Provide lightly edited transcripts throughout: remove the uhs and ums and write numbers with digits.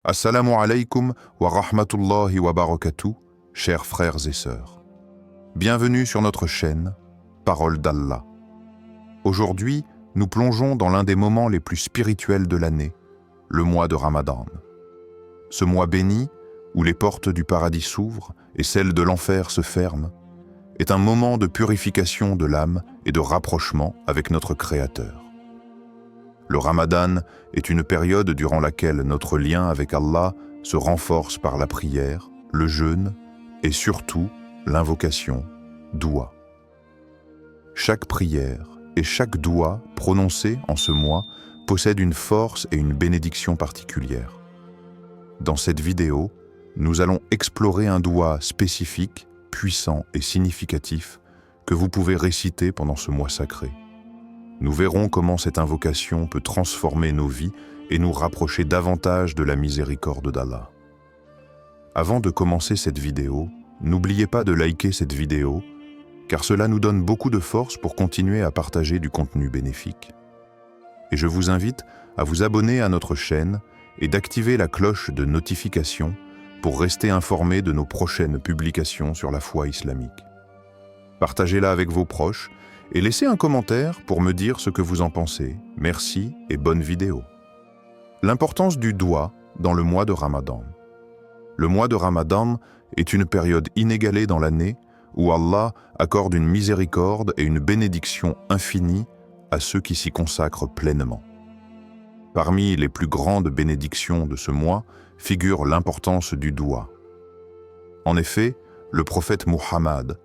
Assalamu alaikum wa rahmatullahi wa barakatuh, chers frères et sœurs. Bienvenue sur notre chaîne Parole d'Allah. Aujourd'hui, nous plongeons dans l'un des moments les plus spirituels de l'année, le mois de Ramadan. Ce mois béni, où les portes du paradis s'ouvrent et celles de l'enfer se ferment, est un moment de purification de l'âme et de rapprochement avec notre Créateur. Le Ramadan est une période durant laquelle notre lien avec Allah se renforce par la prière, le jeûne et surtout l'invocation, doua. Chaque prière et chaque doua prononcée en ce mois possède une force et une bénédiction particulière. Dans cette vidéo, nous allons explorer un doua spécifique, puissant et significatif que vous pouvez réciter pendant ce mois sacré. Nous verrons comment cette invocation peut transformer nos vies et nous rapprocher davantage de la miséricorde d'Allah. Avant de commencer cette vidéo, n'oubliez pas de liker cette vidéo, car cela nous donne beaucoup de force pour continuer à partager du contenu bénéfique. Et je vous invite à vous abonner à notre chaîne et d'activer la cloche de notification pour rester informé de nos prochaines publications sur la foi islamique. Partagez-la avec vos proches et laissez un commentaire pour me dire ce que vous en pensez. Merci et bonne vidéo. L'importance du doua dans le mois de Ramadan. Le mois de Ramadan est une période inégalée dans l'année où Allah accorde une miséricorde et une bénédiction infinie à ceux qui s'y consacrent pleinement. Parmi les plus grandes bénédictions de ce mois figure l'importance du doua. En effet, le prophète Muhammad,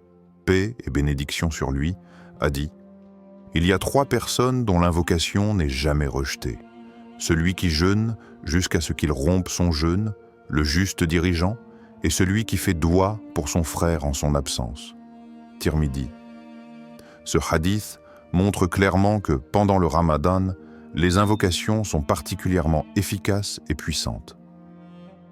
paix et bénédiction sur lui, a dit « Il y a 3 personnes dont l'invocation n'est jamais rejetée. Celui qui jeûne jusqu'à ce qu'il rompe son jeûne, le juste dirigeant, et celui qui fait doua pour son frère en son absence. » Tirmidhi. Ce hadith montre clairement que pendant le Ramadan, les invocations sont particulièrement efficaces et puissantes.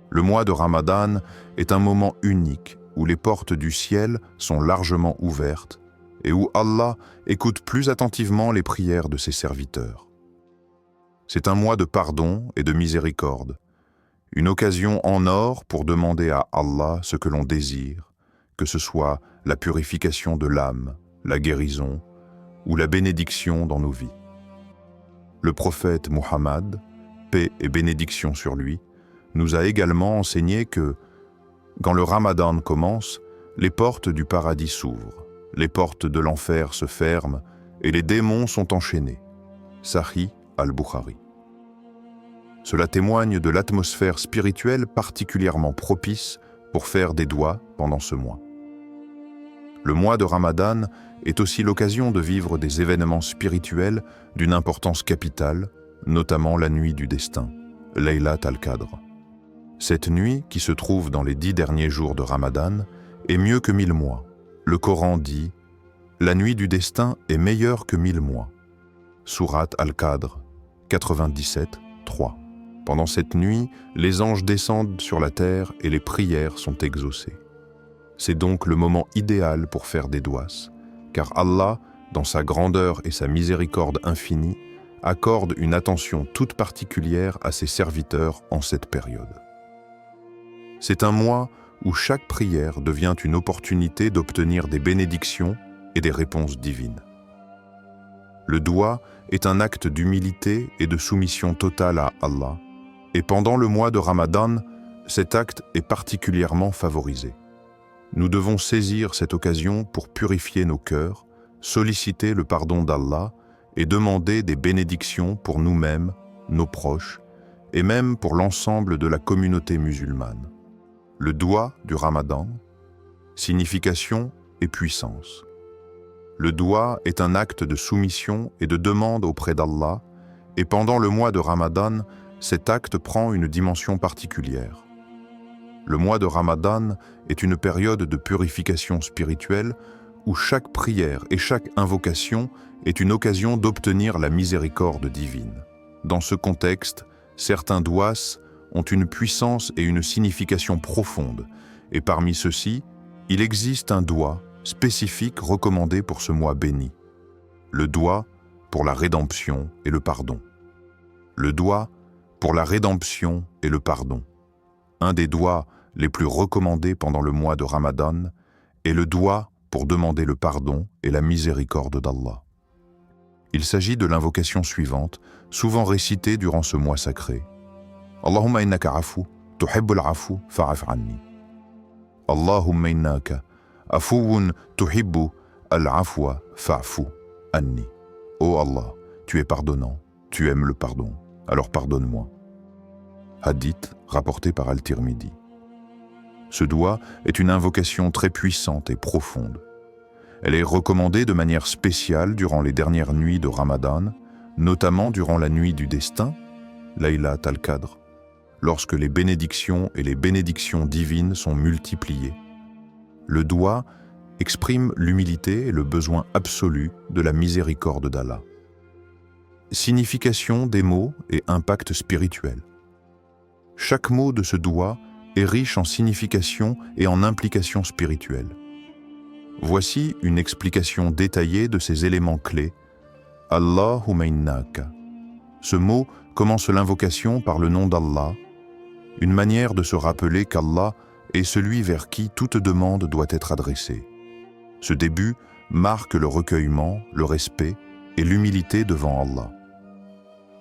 Le mois de Ramadan est un moment unique où les portes du ciel sont largement ouvertes et où Allah écoute plus attentivement les prières de ses serviteurs. C'est un mois de pardon et de miséricorde, une occasion en or pour demander à Allah ce que l'on désire, que ce soit la purification de l'âme, la guérison ou la bénédiction dans nos vies. Le prophète Muhammad, paix et bénédiction sur lui, nous a également enseigné que, quand le Ramadan commence, les portes du paradis s'ouvrent. Les portes de l'enfer se ferment et les démons sont enchaînés. Sahih al-Bukhari. Cela témoigne de l'atmosphère spirituelle particulièrement propice pour faire des douas pendant ce mois. Le mois de Ramadan est aussi l'occasion de vivre des événements spirituels d'une importance capitale, notamment la nuit du destin, Laylat al-Qadr. Cette nuit, qui se trouve dans les 10 derniers jours de Ramadan, est mieux que 1000 mois. Le Coran dit « La nuit du destin est meilleure que 1000 mois » Sourate Al-Qadr 97, 3. Pendant cette nuit, les anges descendent sur la terre et les prières sont exaucées. C'est donc le moment idéal pour faire des douas, car Allah, dans sa grandeur et sa miséricorde infinie, accorde une attention toute particulière à ses serviteurs en cette période. C'est un mois où chaque prière devient une opportunité d'obtenir des bénédictions et des réponses divines. Le doua est un acte d'humilité et de soumission totale à Allah, et pendant le mois de Ramadan, cet acte est particulièrement favorisé. Nous devons saisir cette occasion pour purifier nos cœurs, solliciter le pardon d'Allah et demander des bénédictions pour nous-mêmes, nos proches, et même pour l'ensemble de la communauté musulmane. Le doua du Ramadan, signification et puissance. Le doua est un acte de soumission et de demande auprès d'Allah, et pendant le mois de Ramadan, cet acte prend une dimension particulière. Le mois de Ramadan est une période de purification spirituelle où chaque prière et chaque invocation est une occasion d'obtenir la miséricorde divine. Dans ce contexte, certains douas ont une puissance et une signification profonde, et parmi ceux-ci, il existe un doua spécifique recommandé pour ce mois béni. Le doua pour la rédemption et le pardon. Le doua pour la rédemption et le pardon. Un des doigts les plus recommandés pendant le mois de Ramadan est le doigt pour demander le pardon et la miséricorde d'Allah. Il s'agit de l'invocation suivante, souvent récitée durant ce mois sacré. Allahumma innaka afu, tuhibbul afu, fa'af anni. Allahumma innaka afuwun tuhibbu al-afwa fa'fu anni. Ô Allah, tu es pardonnant, tu aimes le pardon, alors pardonne-moi. Hadith rapporté par Al-Tirmidhi. Ce doigt est une invocation très puissante et profonde. Elle est recommandée de manière spéciale durant les dernières nuits de Ramadan, notamment durant la nuit du destin, Laylat al-Qadr, lorsque les bénédictions et les bénédictions divines sont multipliées. Le doigt exprime l'humilité et le besoin absolu de la miséricorde d'Allah. Signification des mots et impact spirituel. Chaque mot de ce doigt est riche en signification et en implications spirituelles. Voici une explication détaillée de ces éléments clés. Allahumma innaka. Ce mot commence l'invocation par le nom d'Allah, une manière de se rappeler qu'Allah est celui vers qui toute demande doit être adressée. Ce début marque le recueillement, le respect et l'humilité devant Allah.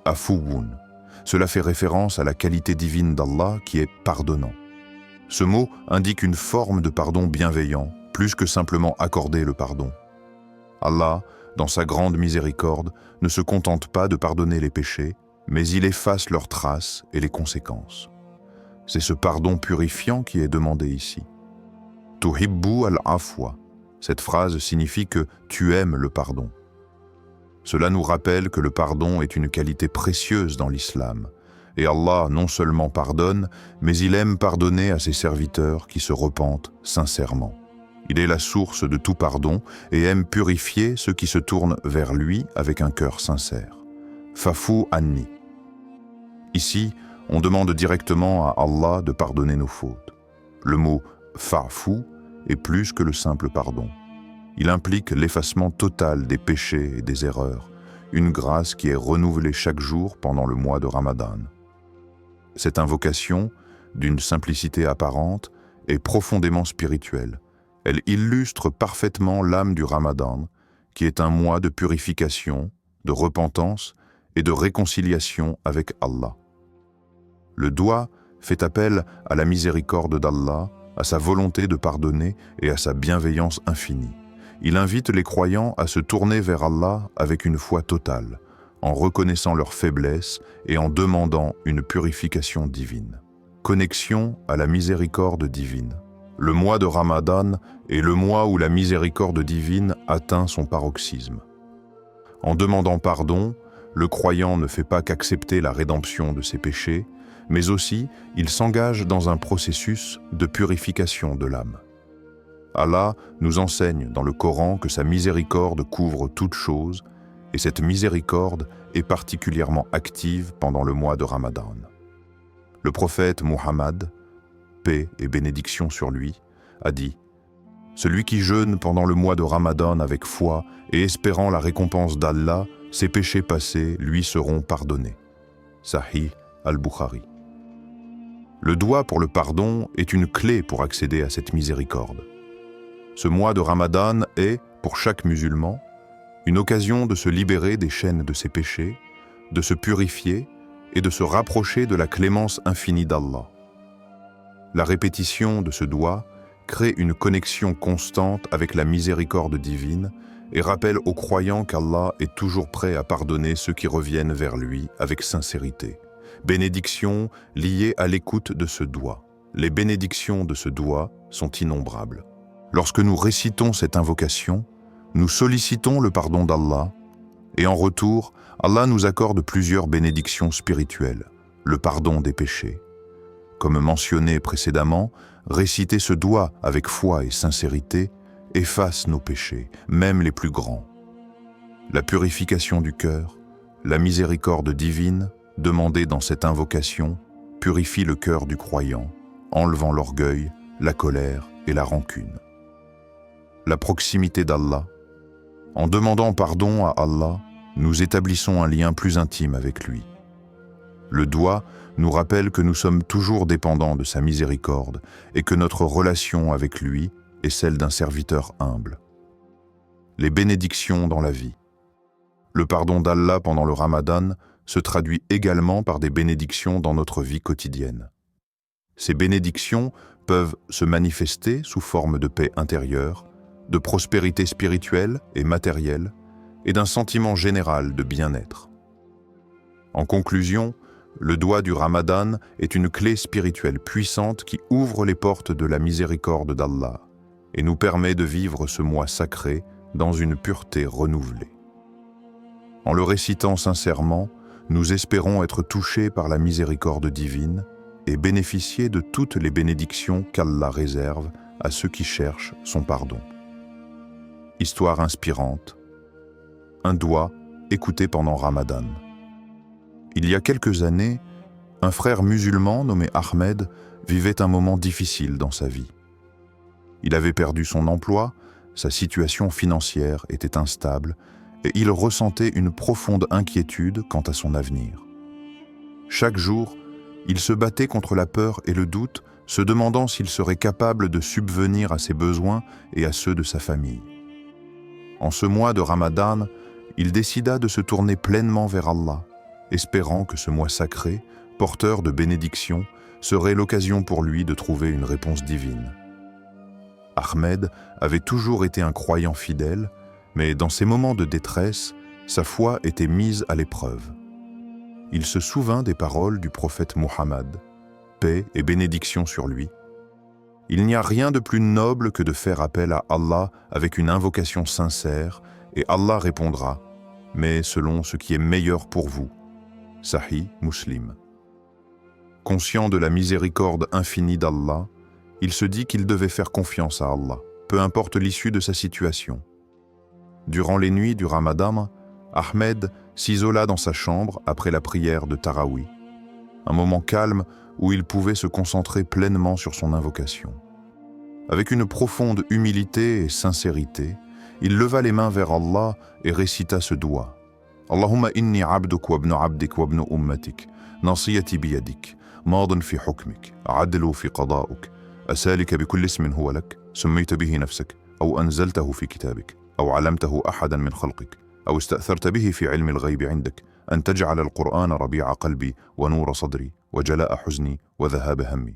Afuwun. Cela fait référence à la qualité divine d'Allah qui est pardonnant. Ce mot indique une forme de pardon bienveillant, plus que simplement accorder le pardon. Allah, dans sa grande miséricorde, ne se contente pas de pardonner les péchés, mais il efface leurs traces et les conséquences. C'est ce pardon purifiant qui est demandé ici. Tuhibbu al-afwa. Cette phrase signifie que tu aimes le pardon. Cela nous rappelle que le pardon est une qualité précieuse dans l'islam. Et Allah non seulement pardonne, mais il aime pardonner à ses serviteurs qui se repentent sincèrement. Il est la source de tout pardon et aime purifier ceux qui se tournent vers lui avec un cœur sincère. Fa'fu anni. Ici, on demande directement à Allah de pardonner nos fautes. Le mot fa'fu est plus que le simple pardon. Il implique l'effacement total des péchés et des erreurs, une grâce qui est renouvelée chaque jour pendant le mois de Ramadan. Cette invocation, d'une simplicité apparente, est profondément spirituelle. Elle illustre parfaitement l'âme du Ramadan, qui est un mois de purification, de repentance et de réconciliation avec Allah. Le doigt fait appel à la miséricorde d'Allah, à sa volonté de pardonner et à sa bienveillance infinie. Il invite les croyants à se tourner vers Allah avec une foi totale, en reconnaissant leur faiblesse et en demandant une purification divine. Connexion à la miséricorde divine. Le mois de Ramadan est le mois où la miséricorde divine atteint son paroxysme. En demandant pardon, le croyant ne fait pas qu'accepter la rédemption de ses péchés, mais aussi il s'engage dans un processus de purification de l'âme. Allah nous enseigne dans le Coran que sa miséricorde couvre toutes choses, et cette miséricorde est particulièrement active pendant le mois de Ramadan. Le prophète Muhammad, paix et bénédiction sur lui, a dit « Celui qui jeûne pendant le mois de Ramadan avec foi et espérant la récompense d'Allah, ses péchés passés lui seront pardonnés. » Sahih al-Bukhari. Le doigt pour le pardon est une clé pour accéder à cette miséricorde. Ce mois de Ramadan est, pour chaque musulman, une occasion de se libérer des chaînes de ses péchés, de se purifier et de se rapprocher de la clémence infinie d'Allah. La répétition de ce doigt crée une connexion constante avec la miséricorde divine et rappelle aux croyants qu'Allah est toujours prêt à pardonner ceux qui reviennent vers lui avec sincérité. Bénédictions liées à l'écoute de ce doigt. Les bénédictions de ce doigt sont innombrables. Lorsque nous récitons cette invocation, nous sollicitons le pardon d'Allah et en retour, Allah nous accorde plusieurs bénédictions spirituelles, le pardon des péchés. Comme mentionné précédemment, réciter ce doigt avec foi et sincérité efface nos péchés, même les plus grands. La purification du cœur, la miséricorde divine, demandée dans cette invocation, purifie le cœur du croyant, enlevant l'orgueil, la colère et la rancune. La proximité d'Allah. En demandant pardon à Allah, nous établissons un lien plus intime avec lui. Le doigt nous rappelle que nous sommes toujours dépendants de sa miséricorde et que notre relation avec lui est celle d'un serviteur humble. Les bénédictions dans la vie. Le pardon d'Allah pendant le Ramadan se traduit également par des bénédictions dans notre vie quotidienne. Ces bénédictions peuvent se manifester sous forme de paix intérieure, de prospérité spirituelle et matérielle, et d'un sentiment général de bien-être. En conclusion, le doigt du Ramadan est une clé spirituelle puissante qui ouvre les portes de la miséricorde d'Allah et nous permet de vivre ce mois sacré dans une pureté renouvelée. En le récitant sincèrement, nous espérons être touchés par la miséricorde divine et bénéficier de toutes les bénédictions qu'Allah réserve à ceux qui cherchent son pardon. Histoire inspirante. Un doigt écouté pendant Ramadan. Il y a quelques années, un frère musulman nommé Ahmed vivait un moment difficile dans sa vie. Il avait perdu son emploi, sa situation financière était instable et il ressentait une profonde inquiétude quant à son avenir. Chaque jour, il se battait contre la peur et le doute, se demandant s'il serait capable de subvenir à ses besoins et à ceux de sa famille. En ce mois de Ramadan, il décida de se tourner pleinement vers Allah, espérant que ce mois sacré, porteur de bénédictions, serait l'occasion pour lui de trouver une réponse divine. Ahmed avait toujours été un croyant fidèle, mais dans ces moments de détresse, sa foi était mise à l'épreuve. Il se souvint des paroles du prophète Muhammad, paix et bénédiction sur lui. Il n'y a rien de plus noble que de faire appel à Allah avec une invocation sincère, et Allah répondra, mais selon ce qui est meilleur pour vous. Sahih Muslim. Conscient de la miséricorde infinie d'Allah, il se dit qu'il devait faire confiance à Allah, peu importe l'issue de sa situation. Durant les nuits du Ramadan, Ahmed s'isola dans sa chambre après la prière de Tarawih, un moment calme où il pouvait se concentrer pleinement sur son invocation. Avec une profonde humilité et sincérité, il leva les mains vers Allah et récita ce doigt. Allahumma inni abduk wa ibnu abdik wa ibnu ummatik, nasiyati biyadik, madin fi hukmik, adlu fi qada'uk, asalika bi kulli ismin huwa lak, سميت به نفسك أو أنزلته في كتابك أو علمته أحدا من خلقك أو استأثرت به في علم الغيب عندك أن تجعل القرآن ربيع قلبي ونور صدري وجلاء حزني وذهاب همي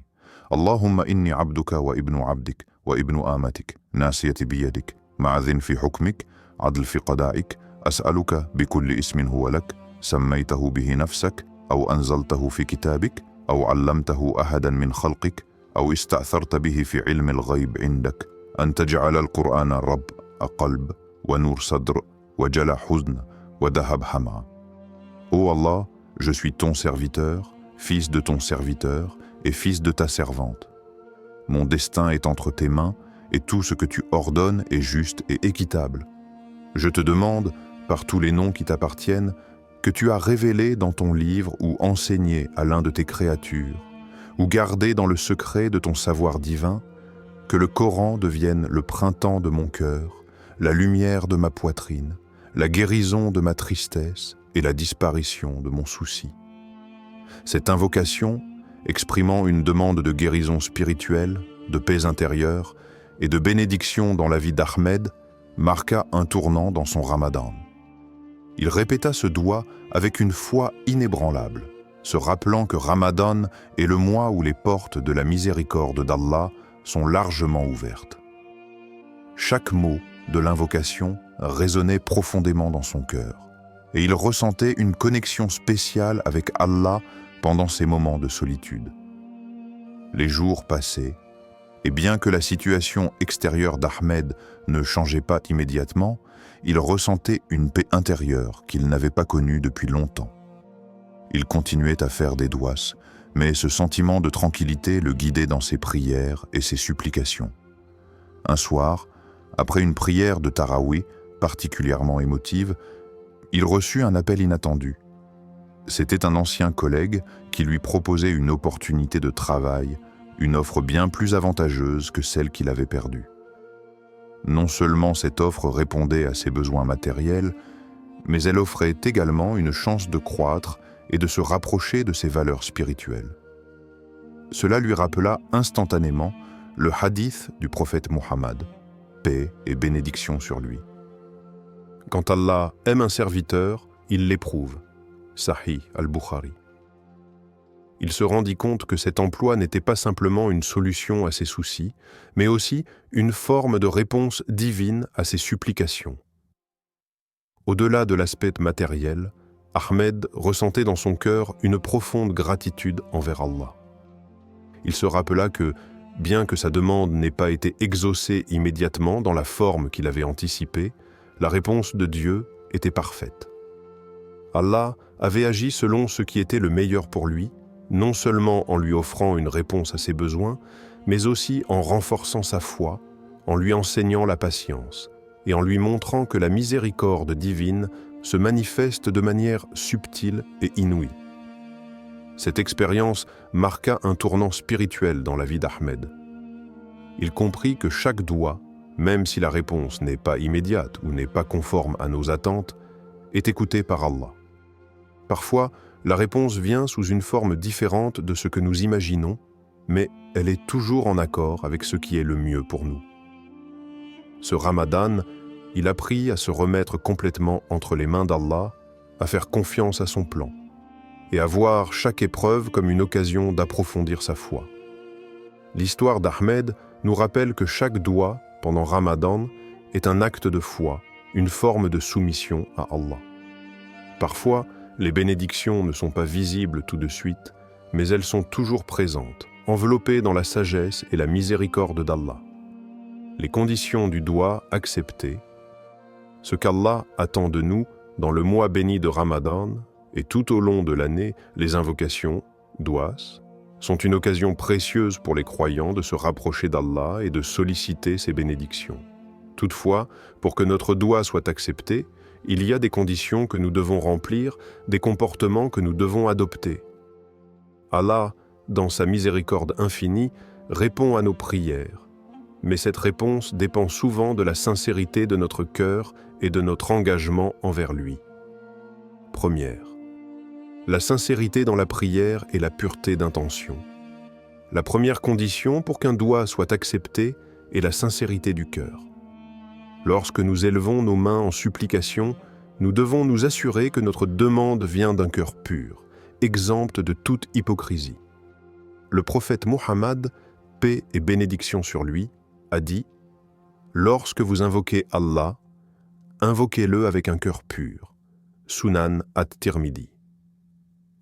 اللهم إني عبدك وابن عبدك وابن آمتك ناسيتي بيدك معذ في حكمك عدل في قضائك أسألك بكل اسم هو لك سميته به نفسك أو أنزلته في كتابك أو علمته أحدا من خلقك أو استأثرت به في علم الغيب عندك أن تجعل القرآن ربيع قلب ونور صدر وجلاء حزن وذهاب همي. Ô Allah, je suis ton serviteur, fils de ton serviteur et fils de ta servante. Mon destin est entre tes mains et tout ce que tu ordonnes est juste et équitable. Je te demande, par tous les noms qui t'appartiennent, que tu as révélé dans ton livre ou enseigné à l'un de tes créatures, ou gardé dans le secret de ton savoir divin, que le Coran devienne le printemps de mon cœur, la lumière de ma poitrine, la guérison de ma tristesse et la disparition de mon souci. Cette invocation, exprimant une demande de guérison spirituelle, de paix intérieure et de bénédiction dans la vie d'Ahmed, marqua un tournant dans son Ramadan. Il répéta ce doigt avec une foi inébranlable, se rappelant que Ramadan est le mois où les portes de la miséricorde d'Allah sont largement ouvertes. Chaque mot de l'invocation résonnait profondément dans son cœur, et il ressentait une connexion spéciale avec Allah pendant ces moments de solitude. Les jours passaient, et bien que la situation extérieure d'Ahmed ne changeait pas immédiatement, il ressentait une paix intérieure qu'il n'avait pas connue depuis longtemps. Il continuait à faire des douas, mais ce sentiment de tranquillité le guidait dans ses prières et ses supplications. Un soir, après une prière de Tarawih particulièrement émotive, il reçut un appel inattendu. C'était un ancien collègue qui lui proposait une opportunité de travail, une offre bien plus avantageuse que celle qu'il avait perdue. Non seulement cette offre répondait à ses besoins matériels, mais elle offrait également une chance de croître et de se rapprocher de ses valeurs spirituelles. Cela lui rappela instantanément le hadith du prophète Muhammad, paix et bénédiction sur lui. Quand Allah aime un serviteur, il l'éprouve. Sahih al-Bukhari. Il se rendit compte que cet emploi n'était pas simplement une solution à ses soucis, mais aussi une forme de réponse divine à ses supplications. Au-delà de l'aspect matériel, Ahmed ressentait dans son cœur une profonde gratitude envers Allah. Il se rappela que, bien que sa demande n'ait pas été exaucée immédiatement dans la forme qu'il avait anticipée, la réponse de Dieu était parfaite. Allah avait agi selon ce qui était le meilleur pour lui, non seulement en lui offrant une réponse à ses besoins, mais aussi en renforçant sa foi, en lui enseignant la patience et en lui montrant que la miséricorde divine se manifeste de manière subtile et inouïe. Cette expérience marqua un tournant spirituel dans la vie d'Ahmed. Il comprit que chaque doua, même si la réponse n'est pas immédiate ou n'est pas conforme à nos attentes, est écoutée par Allah. Parfois, la réponse vient sous une forme différente de ce que nous imaginons, mais elle est toujours en accord avec ce qui est le mieux pour nous. Ce Ramadan, il apprit à se remettre complètement entre les mains d'Allah, à faire confiance à son plan, et à voir chaque épreuve comme une occasion d'approfondir sa foi. L'histoire d'Ahmed nous rappelle que chaque doua, pendant Ramadan, est un acte de foi, une forme de soumission à Allah. Parfois, les bénédictions ne sont pas visibles tout de suite, mais elles sont toujours présentes, enveloppées dans la sagesse et la miséricorde d'Allah. Les conditions du doua acceptées, ce qu'Allah attend de nous dans le mois béni de Ramadan et tout au long de l'année, les invocations, douas, sont une occasion précieuse pour les croyants de se rapprocher d'Allah et de solliciter ses bénédictions. Toutefois, pour que notre doua soit accepté, il y a des conditions que nous devons remplir, des comportements que nous devons adopter. Allah, dans sa miséricorde infinie, répond à nos prières, mais cette réponse dépend souvent de la sincérité de notre cœur et de notre engagement envers lui. Première, la sincérité dans la prière et la pureté d'intention. La première condition pour qu'un doua soit accepté est la sincérité du cœur. Lorsque nous élevons nos mains en supplication, nous devons nous assurer que notre demande vient d'un cœur pur, exempt de toute hypocrisie. Le prophète Muhammad, paix et bénédiction sur lui, a dit « Lorsque vous invoquez Allah, invoquez-le avec un cœur pur. » Sunan at-Tirmidhi.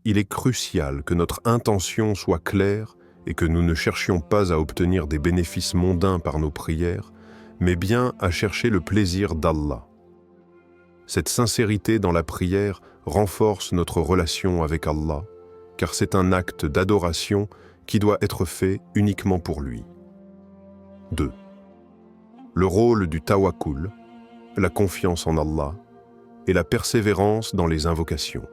Il est crucial que notre intention soit claire et que nous ne cherchions pas à obtenir des bénéfices mondains par nos prières, mais bien à chercher le plaisir d'Allah. Cette sincérité dans la prière renforce notre relation avec Allah, car c'est un acte d'adoration qui doit être fait uniquement pour lui. 2. Le rôle du tawakkul, la confiance en Allah, et la persévérance dans les invocations.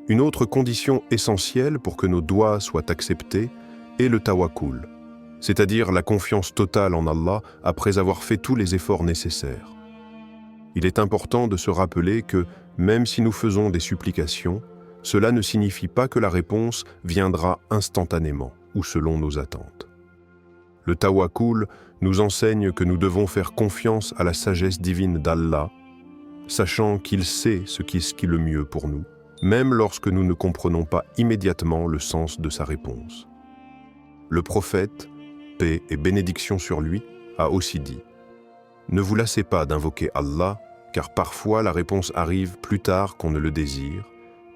Une autre condition essentielle pour que nos doua soient acceptés est le tawakkul, c'est-à-dire la confiance totale en Allah après avoir fait tous les efforts nécessaires. Il est important de se rappeler que, même si nous faisons des supplications, cela ne signifie pas que la réponse viendra instantanément ou selon nos attentes. Le tawakkul nous enseigne que nous devons faire confiance à la sagesse divine d'Allah, sachant qu'il sait ce qui est le mieux pour nous, même lorsque nous ne comprenons pas immédiatement le sens de sa réponse. Le prophète, paix et bénédiction sur lui, a aussi dit « Ne vous lassez pas d'invoquer Allah, car parfois la réponse arrive plus tard qu'on ne le désire,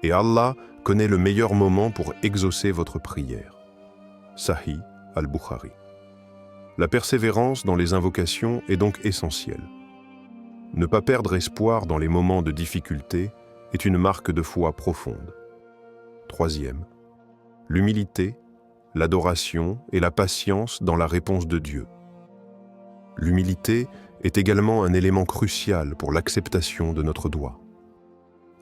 et Allah connaît le meilleur moment pour exaucer votre prière. » Sahih al-Bukhari. La persévérance dans les invocations est donc essentielle. Ne pas perdre espoir dans les moments de difficulté est une marque de foi profonde. 3e, l'humilité, l'adoration et la patience dans la réponse de Dieu. L'humilité est également un élément crucial pour l'acceptation de notre doua.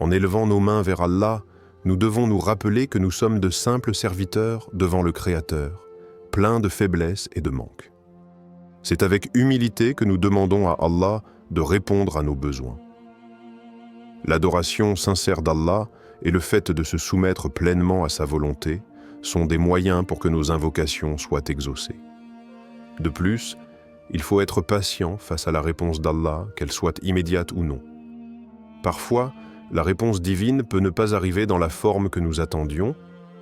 En élevant nos mains vers Allah, nous devons nous rappeler que nous sommes de simples serviteurs devant le Créateur, pleins de faiblesses et de manques. C'est avec humilité que nous demandons à Allah de répondre à nos besoins. L'adoration sincère d'Allah et le fait de se soumettre pleinement à sa volonté sont des moyens pour que nos invocations soient exaucées. De plus, il faut être patient face à la réponse d'Allah, qu'elle soit immédiate ou non. Parfois, la réponse divine peut ne pas arriver dans la forme que nous attendions,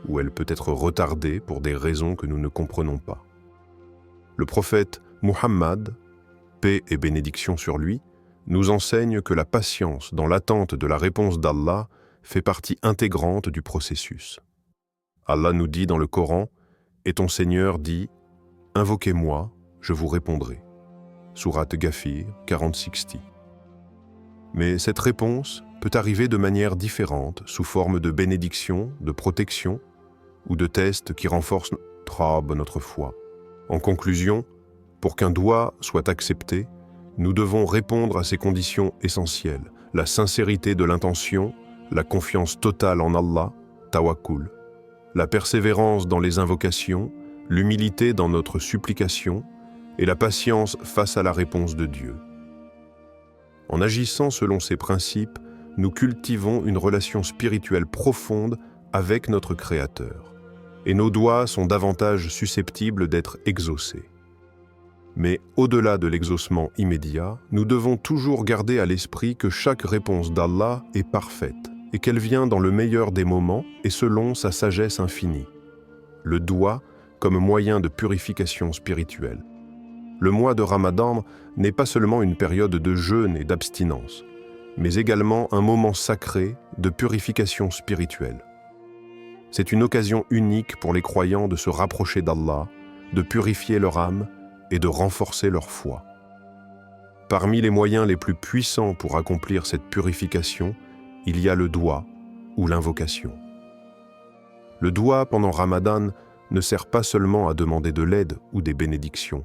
ou elle peut être retardée pour des raisons que nous ne comprenons pas. Le prophète Muhammad, paix et bénédiction sur lui, nous enseigne que la patience dans l'attente de la réponse d'Allah fait partie intégrante du processus. Allah nous dit dans le Coran, « Et ton Seigneur dit, invoquez-moi, je vous répondrai. » Sourate Ghafir 40-60. Mais cette réponse peut arriver de manière différente, sous forme de bénédiction, de protection ou de tests qui renforcent notre foi. En conclusion, pour qu'un doigt soit accepté, nous devons répondre à ces conditions essentielles, la sincérité de l'intention, la confiance totale en Allah, tawakkul, la persévérance dans les invocations, l'humilité dans notre supplication et la patience face à la réponse de Dieu. En agissant selon ces principes, nous cultivons une relation spirituelle profonde avec notre Créateur, et nos doigts sont davantage susceptibles d'être exaucés. Mais au-delà de l'exaucement immédiat, nous devons toujours garder à l'esprit que chaque réponse d'Allah est parfaite et qu'elle vient dans le meilleur des moments et selon sa sagesse infinie. Le doigt comme moyen de purification spirituelle. Le mois de Ramadan n'est pas seulement une période de jeûne et d'abstinence, mais également un moment sacré de purification spirituelle. C'est une occasion unique pour les croyants de se rapprocher d'Allah, de purifier leur âme et de renforcer leur foi. Parmi les moyens les plus puissants pour accomplir cette purification, il y a le doigt ou l'invocation. Le doigt pendant Ramadan ne sert pas seulement à demander de l'aide ou des bénédictions,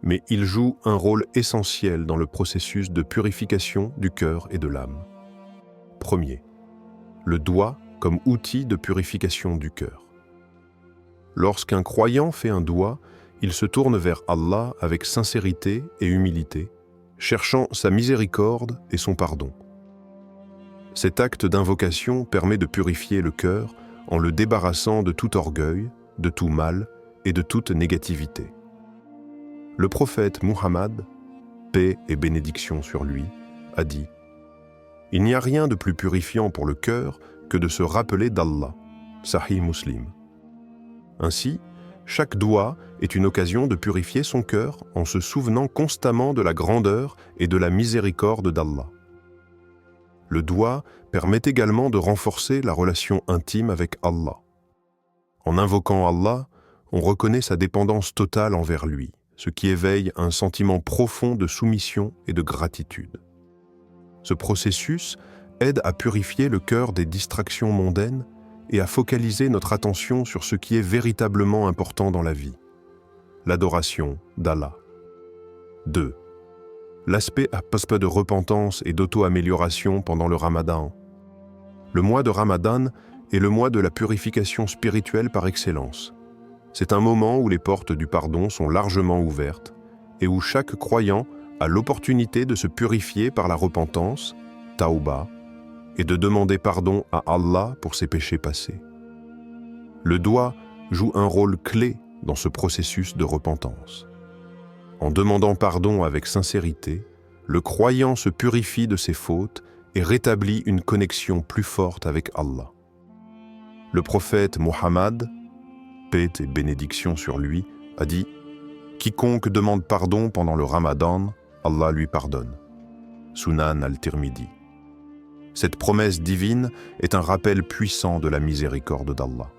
mais il joue un rôle essentiel dans le processus de purification du cœur et de l'âme. Premier, le doigt comme outil de purification du cœur. Lorsqu'un croyant fait un doigt, il se tourne vers Allah avec sincérité et humilité, cherchant sa miséricorde et son pardon. Cet acte d'invocation permet de purifier le cœur en le débarrassant de tout orgueil, de tout mal et de toute négativité. Le prophète Muhammad, paix et bénédiction sur lui, a dit « Il n'y a rien de plus purifiant pour le cœur que de se rappeler d'Allah. » Sahih Muslim. Ainsi, chaque doigt est une occasion de purifier son cœur en se souvenant constamment de la grandeur et de la miséricorde d'Allah. Le doigt permet également de renforcer la relation intime avec Allah. En invoquant Allah, on reconnaît sa dépendance totale envers lui, ce qui éveille un sentiment profond de soumission et de gratitude. Ce processus aide à purifier le cœur des distractions mondaines et à focaliser notre attention sur ce qui est véritablement important dans la vie, l'adoration d'Allah. 2. L'aspect de repentance et d'auto-amélioration pendant le Ramadan. Le mois de Ramadan est le mois de la purification spirituelle par excellence. C'est un moment où les portes du pardon sont largement ouvertes et où chaque croyant a l'opportunité de se purifier par la repentance, tauba, et de demander pardon à Allah pour ses péchés passés. Le doigt joue un rôle clé dans ce processus de repentance. En demandant pardon avec sincérité, le croyant se purifie de ses fautes et rétablit une connexion plus forte avec Allah. Le prophète Muhammad, paix et bénédiction sur lui, a dit « Quiconque demande pardon pendant le Ramadan, Allah lui pardonne. » Sunan al-Tirmidhi. Cette promesse divine est un rappel puissant de la miséricorde d'Allah.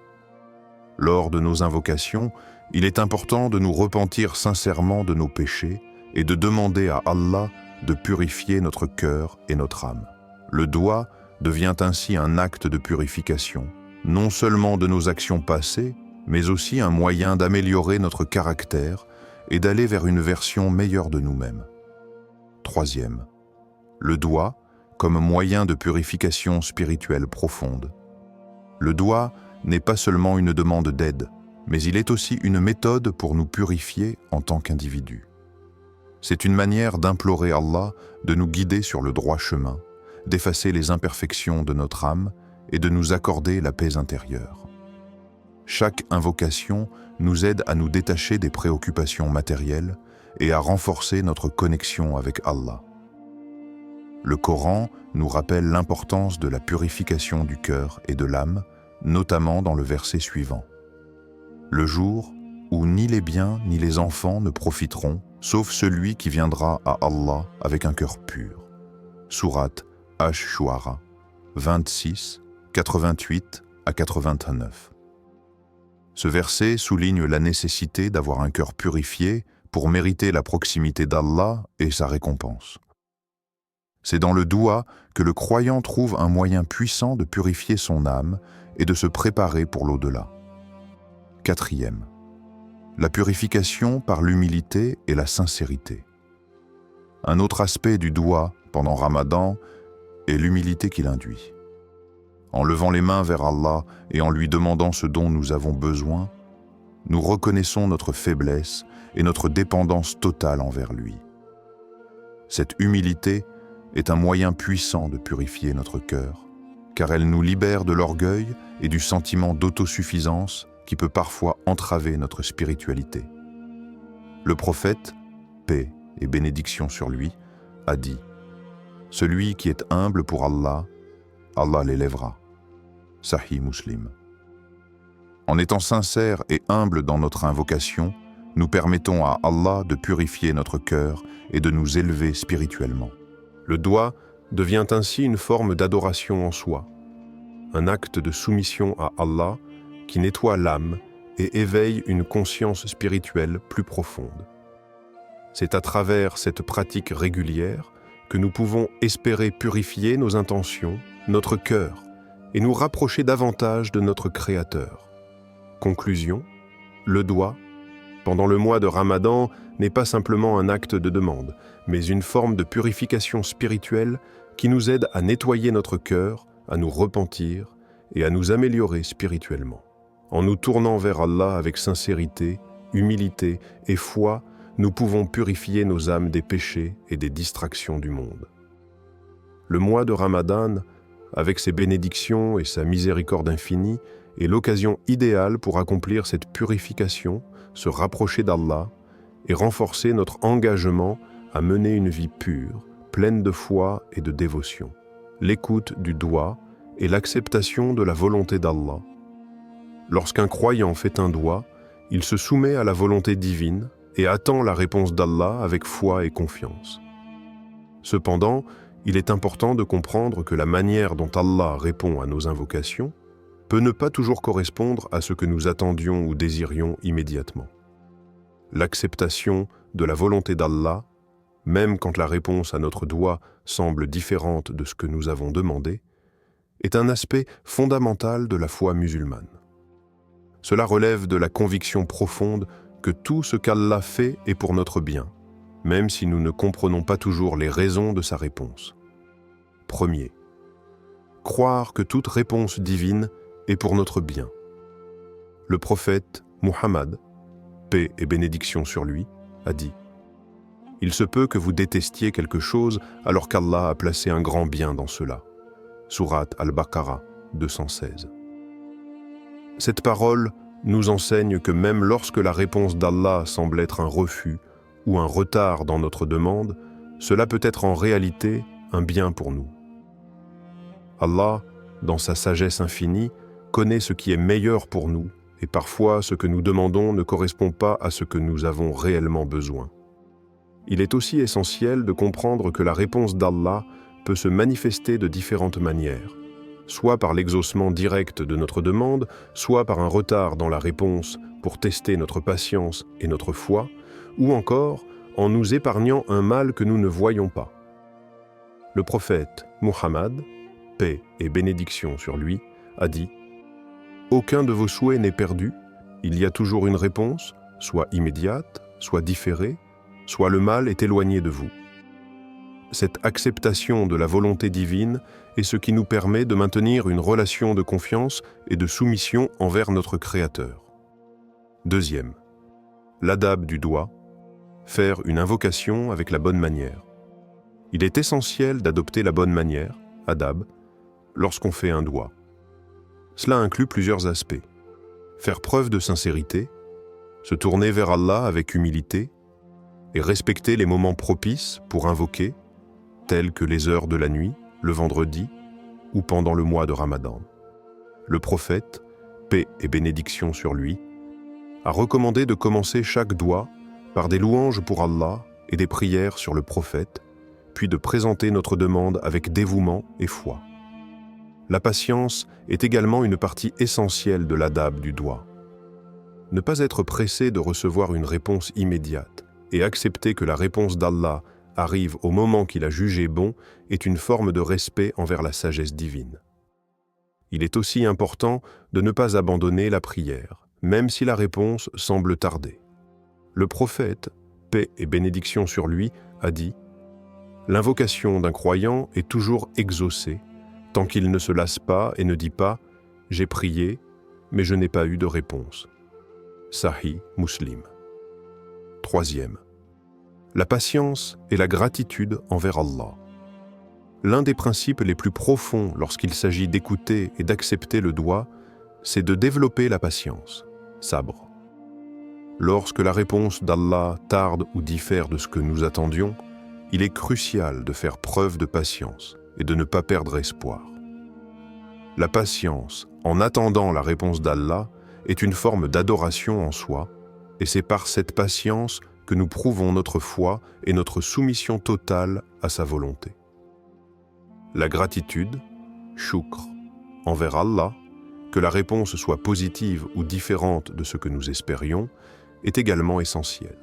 Lors de nos invocations, il est important de nous repentir sincèrement de nos péchés et de demander à Allah de purifier notre cœur et notre âme. Le doigt devient ainsi un acte de purification, non seulement de nos actions passées, mais aussi un moyen d'améliorer notre caractère et d'aller vers une version meilleure de nous-mêmes. Troisième, le doigt comme moyen de purification spirituelle profonde. Le doigt n'est pas seulement une demande d'aide, mais il est aussi une méthode pour nous purifier en tant qu'individus. C'est une manière d'implorer Allah de nous guider sur le droit chemin, d'effacer les imperfections de notre âme et de nous accorder la paix intérieure. Chaque invocation nous aide à nous détacher des préoccupations matérielles et à renforcer notre connexion avec Allah. Le Coran nous rappelle l'importance de la purification du cœur et de l'âme, notamment dans le verset suivant. Le jour où ni les biens ni les enfants ne profiteront, sauf celui qui viendra à Allah avec un cœur pur. Sourate Ash-Shu'ara, 26, 88 à 89. Ce verset souligne la nécessité d'avoir un cœur purifié pour mériter la proximité d'Allah et sa récompense. C'est dans le doua que le croyant trouve un moyen puissant de purifier son âme et de se préparer pour l'au-delà. Quatrième, la purification par l'humilité et la sincérité. Un autre aspect du doua pendant Ramadan est l'humilité qu'il induit. En levant les mains vers Allah et en lui demandant ce dont nous avons besoin, nous reconnaissons notre faiblesse et notre dépendance totale envers lui. Cette humilité est un moyen puissant de purifier notre cœur, car elle nous libère de l'orgueil et du sentiment d'autosuffisance qui peut parfois entraver notre spiritualité. Le prophète, paix et bénédiction sur lui, a dit « Celui qui est humble pour Allah, Allah l'élèvera. » Sahih Muslim. En étant sincères et humbles dans notre invocation, nous permettons à Allah de purifier notre cœur et de nous élever spirituellement. Le doua devient ainsi une forme d'adoration en soi, un acte de soumission à Allah qui nettoie l'âme et éveille une conscience spirituelle plus profonde. C'est à travers cette pratique régulière que nous pouvons espérer purifier nos intentions, notre cœur, et nous rapprocher davantage de notre Créateur. Conclusion, le doua, pendant le mois de Ramadan, n'est pas simplement un acte de demande, mais une forme de purification spirituelle qui nous aide à nettoyer notre cœur, à nous repentir et à nous améliorer spirituellement. En nous tournant vers Allah avec sincérité, humilité et foi, nous pouvons purifier nos âmes des péchés et des distractions du monde. Le mois de Ramadan, avec ses bénédictions et sa miséricorde infinie, est l'occasion idéale pour accomplir cette purification, se rapprocher d'Allah et renforcer notre engagement à mener une vie pure, pleine de foi et de dévotion. L'écoute du doua et l'acceptation de la volonté d'Allah. Lorsqu'un croyant fait un doua, il se soumet à la volonté divine et attend la réponse d'Allah avec foi et confiance. Cependant, il est important de comprendre que la manière dont Allah répond à nos invocations peut ne pas toujours correspondre à ce que nous attendions ou désirions immédiatement. L'acceptation de la volonté d'Allah, même quand la réponse à notre doua semble différente de ce que nous avons demandé, est un aspect fondamental de la foi musulmane. Cela relève de la conviction profonde que tout ce qu'Allah fait est pour notre bien, même si nous ne comprenons pas toujours les raisons de sa réponse. Premier, croire que toute réponse divine est pour notre bien. Le prophète Muhammad, paix et bénédiction sur lui, a dit « Il se peut que vous détestiez quelque chose alors qu'Allah a placé un grand bien dans cela. » Sourate Al-Baqarah 216. Cette parole nous enseigne que même lorsque la réponse d'Allah semble être un refus ou un retard dans notre demande, cela peut être en réalité un bien pour nous. Allah, dans sa sagesse infinie, connaît ce qui est meilleur pour nous et parfois ce que nous demandons ne correspond pas à ce que nous avons réellement besoin. Il est aussi essentiel de comprendre que la réponse d'Allah peut se manifester de différentes manières, soit par l'exaucement direct de notre demande, soit par un retard dans la réponse pour tester notre patience et notre foi, ou encore en nous épargnant un mal que nous ne voyons pas. Le prophète Muhammad, paix et bénédiction sur lui, a dit « Aucun de vos souhaits n'est perdu, il y a toujours une réponse, soit immédiate, soit différée, soit le mal est éloigné de vous. » Cette acceptation de la volonté divine est ce qui nous permet de maintenir une relation de confiance et de soumission envers notre Créateur. Deuxième, l'adab du doua, faire une invocation avec la bonne manière. Il est essentiel d'adopter la bonne manière, adab, lorsqu'on fait un doua. Cela inclut plusieurs aspects. Faire preuve de sincérité, se tourner vers Allah avec humilité et respecter les moments propices pour invoquer, tels que les heures de la nuit, le vendredi ou pendant le mois de Ramadan. Le prophète, paix et bénédiction sur lui, a recommandé de commencer chaque doigt par des louanges pour Allah et des prières sur le prophète, puis de présenter notre demande avec dévouement et foi. La patience est également une partie essentielle de l'adab du doigt. Ne pas être pressé de recevoir une réponse immédiate et accepter que la réponse d'Allah arrive au moment qu'il a jugé bon est une forme de respect envers la sagesse divine. Il est aussi important de ne pas abandonner la prière, même si la réponse semble tarder. Le prophète, paix et bénédiction sur lui, a dit « L'invocation d'un croyant est toujours exaucée, tant qu'il ne se lasse pas et ne dit pas « J'ai prié, mais je n'ai pas eu de réponse ». Sahih Muslim. Troisième, la patience et la gratitude envers Allah. L'un des principes les plus profonds lorsqu'il s'agit d'écouter et d'accepter le doigt, c'est de développer la patience, sabre. Lorsque la réponse d'Allah tarde ou diffère de ce que nous attendions, il est crucial de faire preuve de patience et de ne pas perdre espoir. La patience, en attendant la réponse d'Allah, est une forme d'adoration en soi, et c'est par cette patience que nous prouvons notre foi et notre soumission totale à sa volonté. La gratitude, shukr, envers Allah, que la réponse soit positive ou différente de ce que nous espérions, est également essentielle.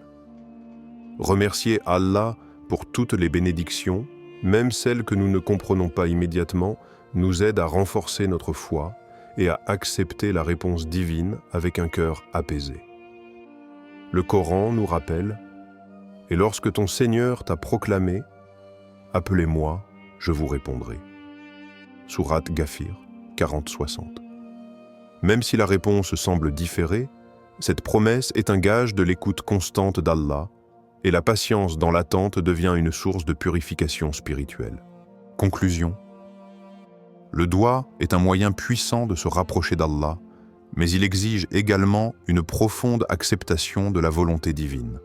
Remercier Allah pour toutes les bénédictions, même celles que nous ne comprenons pas immédiatement, nous aide à renforcer notre foi et à accepter la réponse divine avec un cœur apaisé. Le Coran nous rappelle « Et lorsque ton Seigneur t'a proclamé, appelez-moi, je vous répondrai. » Sourate Ghafir 40-60. Même si la réponse semble différer, cette promesse est un gage de l'écoute constante d'Allah et la patience dans l'attente devient une source de purification spirituelle. Conclusion. Le doigt est un moyen puissant de se rapprocher d'Allah, mais il exige également une profonde acceptation de la volonté divine.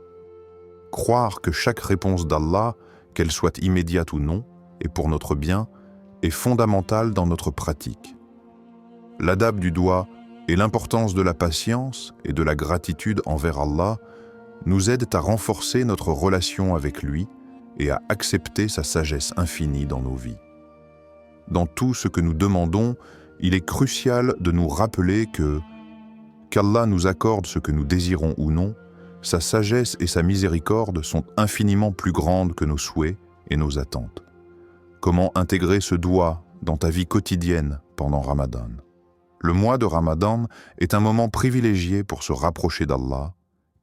Croire que chaque réponse d'Allah, qu'elle soit immédiate ou non, et pour notre bien, est fondamentale dans notre pratique. L'adab du doigt et l'importance de la patience et de la gratitude envers Allah nous aident à renforcer notre relation avec lui et à accepter sa sagesse infinie dans nos vies. Dans tout ce que nous demandons, il est crucial de nous rappeler qu'Allah nous accorde ce que nous désirons ou non, sa sagesse et sa miséricorde sont infiniment plus grandes que nos souhaits et nos attentes. Comment intégrer ce doigt dans ta vie quotidienne pendant Ramadan? Le mois de Ramadan est un moment privilégié pour se rapprocher d'Allah,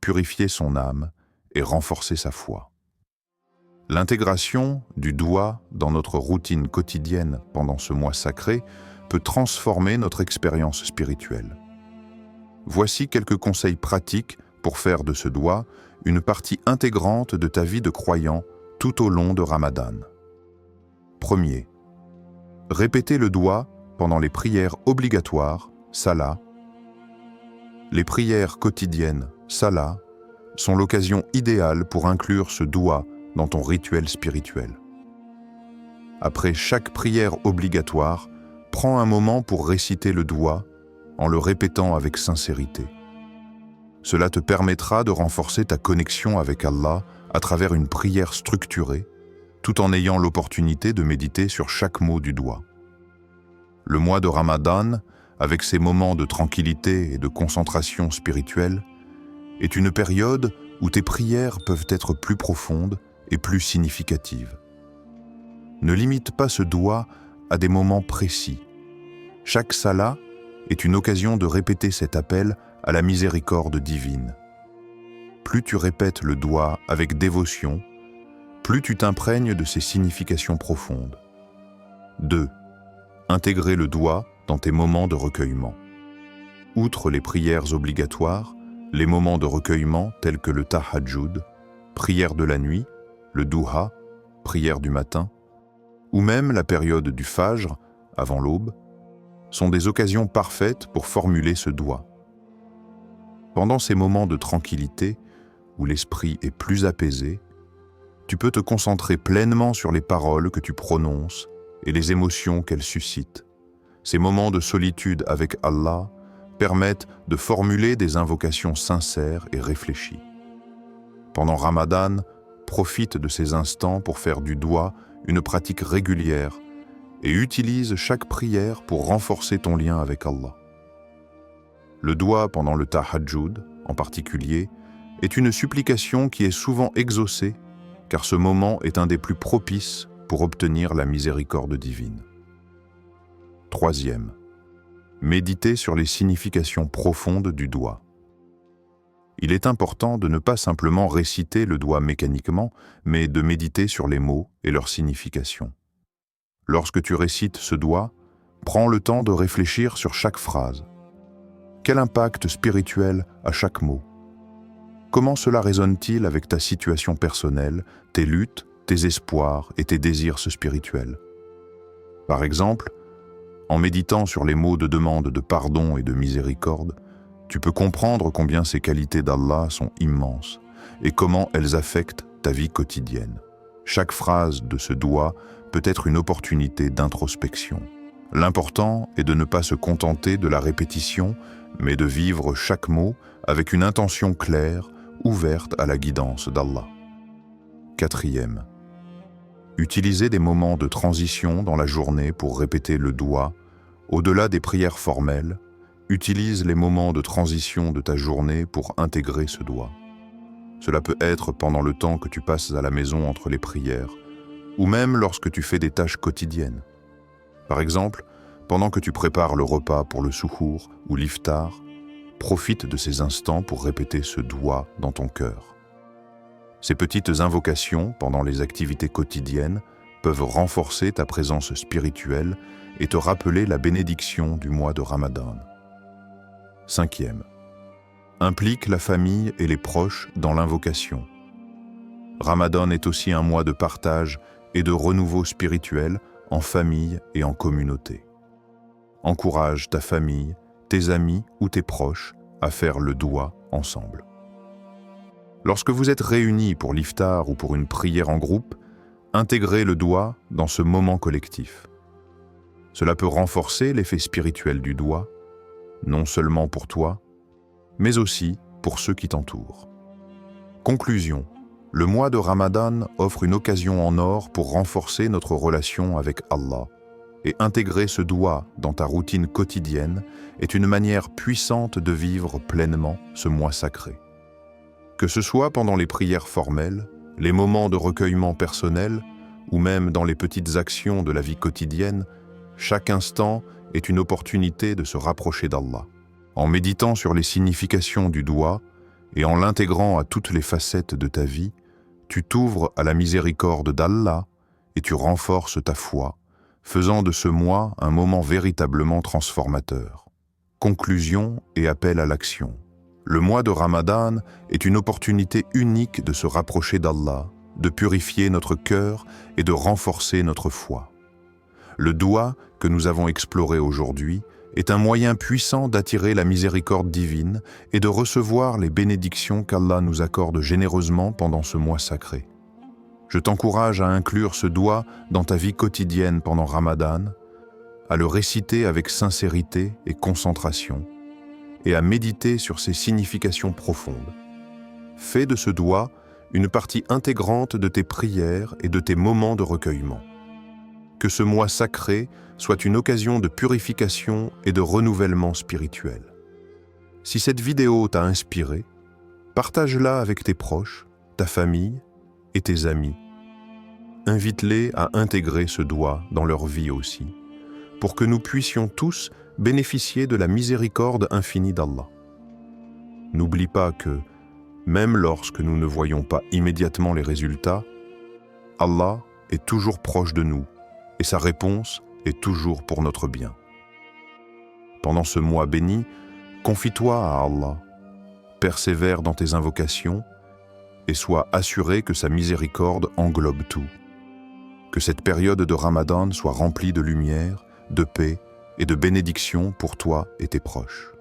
purifier son âme et renforcer sa foi. L'intégration du doigt dans notre routine quotidienne pendant ce mois sacré peut transformer notre expérience spirituelle. Voici quelques conseils pratiques pour faire de ce doigt une partie intégrante de ta vie de croyant tout au long de Ramadan. Premier, répétez le doigt pendant les prières obligatoires, salat. Les prières quotidiennes, salat, sont l'occasion idéale pour inclure ce doigt dans ton rituel spirituel. Après chaque prière obligatoire, prends un moment pour réciter le doigt en le répétant avec sincérité. Cela te permettra de renforcer ta connexion avec Allah à travers une prière structurée, tout en ayant l'opportunité de méditer sur chaque mot du doigt. Le mois de Ramadan, avec ses moments de tranquillité et de concentration spirituelle, est une période où tes prières peuvent être plus profondes et plus significatives. Ne limite pas ce doigt à des moments précis. Chaque salat est une occasion de répéter cet appel à la miséricorde divine. Plus tu répètes le doigt avec dévotion, plus tu t'imprègnes de ses significations profondes. 2. Intégrer le doigt dans tes moments de recueillement. Outre les prières obligatoires, les moments de recueillement tels que le tahajjud, prière de la nuit, le duha, prière du matin, ou même la période du fajr, avant l'aube, sont des occasions parfaites pour formuler ce doua. Pendant ces moments de tranquillité, où l'esprit est plus apaisé, tu peux te concentrer pleinement sur les paroles que tu prononces et les émotions qu'elles suscitent. Ces moments de solitude avec Allah permettent de formuler des invocations sincères et réfléchies. Pendant Ramadan, profite de ces instants pour faire du doua une pratique régulière et utilise chaque prière pour renforcer ton lien avec Allah. Le doua pendant le tahajjud, en particulier, est une supplication qui est souvent exaucée car ce moment est un des plus propices pour obtenir la miséricorde divine. Troisième, méditer sur les significations profondes du doua. Il est important de ne pas simplement réciter le doua mécaniquement, mais de méditer sur les mots et leur signification. Lorsque tu récites ce doua, prends le temps de réfléchir sur chaque phrase. Quel impact spirituel a chaque mot? Comment cela résonne-t-il avec ta situation personnelle, tes luttes, tes espoirs et tes désirs spirituels? Par exemple, en méditant sur les mots de demande de pardon et de miséricorde, tu peux comprendre combien ces qualités d'Allah sont immenses et comment elles affectent ta vie quotidienne. Chaque phrase de ce doua peut être une opportunité d'introspection. L'important est de ne pas se contenter de la répétition, mais de vivre chaque mot avec une intention claire, ouverte à la guidance d'Allah. Quatrième, utilisez des moments de transition dans la journée pour répéter le doua. Au-delà des prières formelles, utilise les moments de transition de ta journée pour intégrer ce doua. Cela peut être pendant le temps que tu passes à la maison entre les prières, ou même lorsque tu fais des tâches quotidiennes. Par exemple, pendant que tu prépares le repas pour le suhour ou l'iftar, profite de ces instants pour répéter ce doua dans ton cœur. Ces petites invocations pendant les activités quotidiennes peuvent renforcer ta présence spirituelle et te rappeler la bénédiction du mois de Ramadan. Cinquième, implique la famille et les proches dans l'invocation. Ramadan est aussi un mois de partage et de renouveau spirituel en famille et en communauté. Encourage ta famille, tes amis ou tes proches à faire le doua ensemble. Lorsque vous êtes réunis pour l'iftar ou pour une prière en groupe, intégrez le doua dans ce moment collectif. Cela peut renforcer l'effet spirituel du doua, non seulement pour toi, mais aussi pour ceux qui t'entourent. Conclusion, le mois de Ramadan offre une occasion en or pour renforcer notre relation avec Allah. Et intégrer ce doua dans ta routine quotidienne est une manière puissante de vivre pleinement ce mois sacré. Que ce soit pendant les prières formelles, les moments de recueillement personnel ou même dans les petites actions de la vie quotidienne, chaque instant est une opportunité de se rapprocher d'Allah. En méditant sur les significations du doua et en l'intégrant à toutes les facettes de ta vie, tu t'ouvres à la miséricorde d'Allah et tu renforces ta foi, faisant de ce mois un moment véritablement transformateur. Conclusion et appel à l'action. Le mois de Ramadan est une opportunité unique de se rapprocher d'Allah, de purifier notre cœur et de renforcer notre foi. Le doua que nous avons exploré aujourd'hui est un moyen puissant d'attirer la miséricorde divine et de recevoir les bénédictions qu'Allah nous accorde généreusement pendant ce mois sacré. Je t'encourage à inclure ce doua dans ta vie quotidienne pendant Ramadan, à le réciter avec sincérité et concentration, et à méditer sur ses significations profondes. Fais de ce doua une partie intégrante de tes prières et de tes moments de recueillement. Que ce mois sacré soit une occasion de purification et de renouvellement spirituel. Si cette vidéo t'a inspiré, partage-la avec tes proches, ta famille et tes amis. Invite-les à intégrer ce doua dans leur vie aussi, pour que nous puissions tous bénéficier de la miséricorde infinie d'Allah. N'oublie pas que, même lorsque nous ne voyons pas immédiatement les résultats, Allah est toujours proche de nous et sa réponse est toujours pour notre bien. Pendant ce mois béni, confie-toi à Allah, persévère dans tes invocations et sois assuré que sa miséricorde englobe tout. Que cette période de Ramadan soit remplie de lumière, de paix et de bénédictions pour toi et tes proches.